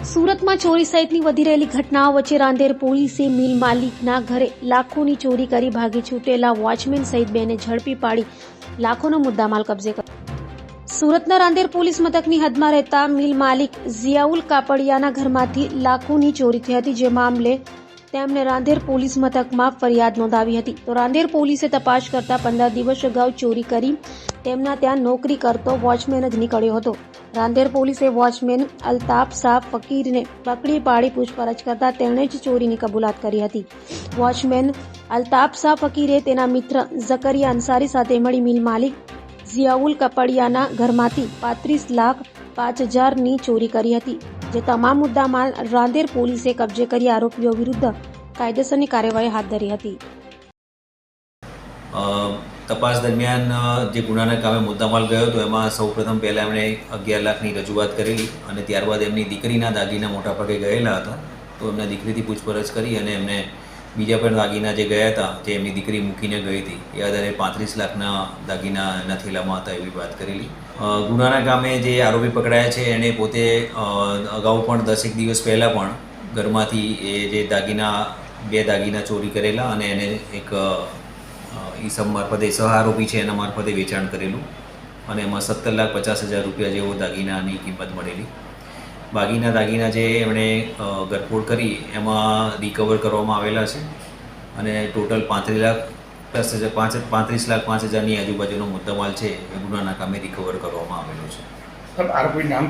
સુરતમાં ચોરી સહિતની વધી રહેલી ઘટનાઓ વચ્ચે રાંદેર પોલીસે મિલ માલિકના ઘરે લાખોની ચોરી કરી ભાગી છૂટેલા વોચમેન સહિત બેને ઝડપી પાડી લાખોનો મુદ્દામાલ કબજે કર્યો। સુરતના રાંદેર પોલીસ મથકની હદમાં રહેતા મિલ માલિક ઝિયાઉલ કાપડિયાના ઘરમાંથી લાખોની ચોરી થઈ હતી, જે મામલે તેમણે રાંદેર પોલીસ મથકમાં ફરિયાદ નોંધાવી હતી। તો રાંદેર પોલીસે તપાસ કરતા 15 દિવસ અગાઉ ચોરી કરી તેમના ત્યાં નોકરી કરતો વોચમેન જ નીકળ્યો હતો। રાંદેર પોલીસે વોચમેન અલ્તાફ શાહ ફકીરને પકડી પાડી પૂછપરછ કરતા તેણે જ ચોરીની કબૂલાત કરી હતી। વોચમેન અલ્તાફ શાહ ફકીરે તેના મિત્ર ઝકરિયા અંસારી સાથે મળી મિલ માલિક ઝિયાઉલ કપડિયાના ઘરમાંથી 35,05,000ની ચોરી કરી હતી, જે તમામ મુદ્દામાલ રાંદેર પોલીસે કબજે કરી આરોપીઓ વિરુદ્ધ કાયદેસરની કાર્યવાહી હાથ ધરી હતી। તપાસ દરમિયાન જે ગુનાના કામે મુદ્દામાલ ગયો હતો એમાં સૌપ્રથમ પહેલાં એમણે 11 લાખની રજૂઆત કરેલી અને ત્યારબાદ એમની દીકરીના દાગીના મોટા ભાગે ગયેલા હતા, તો એમના દીકરીથી પૂછપરછ કરી અને એમને બીજા પણ દાગીના જે ગયા હતા, જે એમની દીકરી મૂકીને ગઈ હતી, એ આધારે 35 લાખના દાગીના એના થેલામાં હતા એવી વાત કરેલી। ગુનાના કામે જે આરોપી પકડાયા છે એણે પોતે અગાઉ પણ 10 દિવસ પહેલાં પણ ઘરમાંથી એ જે બે દાગીના ચોરી કરેલા અને એને એક ઈસમ મારફતે સહ આરોપી છે એના મારફતે વેચાણ કરેલું અને એમાં 17,50,000 રૂપિયા જેવો દાગીનાની કિંમત મળેલી। બાકીના દાગીના જે એમણે ગરફોડ કરી એમાં રિકવર કરવામાં આવેલા છે અને ટોટલ 35,05,000ની આજુબાજુનો મુદ્દામાલ છે એ ગુનાના કામે રિકવર કરવામાં આવેલો છે। આરોપી નામ